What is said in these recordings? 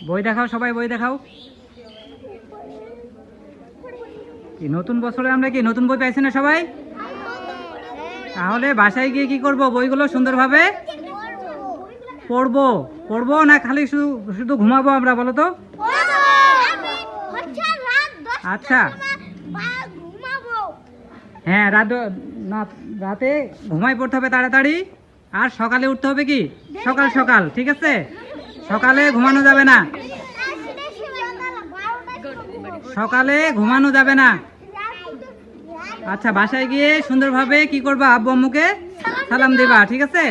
বই দেখাও সবাই, বই দেখাও। কি নতুন বছরে আমরা কি নতুন বই পাইছি না সবাই? তাহলে বাসায় গিয়ে কি করব? বইগুলো সুন্দরভাবে পড়বো। পড়বো না খালি শুধু শুধু ঘুমাবো আমরা, বলো তো? আচ্ছা, হ্যাঁ রাতে ঘুমাই পড়তে হবে তাড়াতাড়ি, আর সকালে উঠতে হবে কি সকাল সকাল, ঠিক আছে? সকালে ঘুমানো যাবে না, সকালে ঘুমানো যাবে না। আচ্ছা, বাসায় গিয়ে সুন্দরভাবে কি করবা? আব্বু আম্মুকে সালাম দিবা, ঠিক আছে?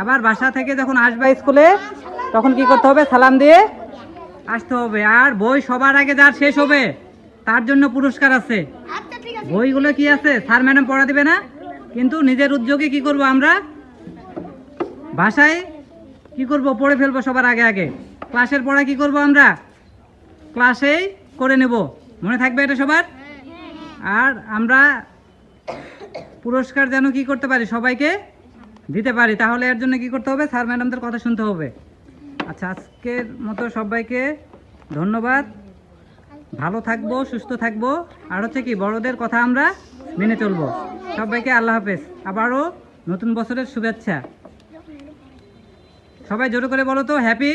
আবার বাসা থেকে যখন আসবা স্কুলে তখন কি করতে হবে? সালাম দিয়ে আসতে হবে। আর বই সবার আগে যার শেষ হবে তার জন্য পুরস্কার আছে। বইগুলো কি আছে স্যার ম্যাডাম পড়া দিবে না, কিন্তু নিজের উদ্যোগে কি করব আমরা? বাসায় কি করব? পড়ে ফেলবো সবার আগে আগে। ক্লাসের পড়া কি করব আমরা? ক্লাসেই করে নেব। মনে থাকবে এটা সবার? আর আমরা পুরস্কার যেন কি করতে পারি? সবাইকে দিতে পারি। তাহলে এর জন্য কি করতে হবে? স্যার ম্যাডামদের কথা শুনতে হবে। আচ্ছা, আজকের মতো সবাইকে ধন্যবাদ। ভালো থাকবো, সুস্থ থাকবো, আর হচ্ছে কি বড়দের কথা আমরা মেনে চলবো। সবাইকে আল্লাহ হাফেজ। আবারও নতুন বছরের শুভেচ্ছা। সবাই জোরে করে বলো তো, হ্যাপি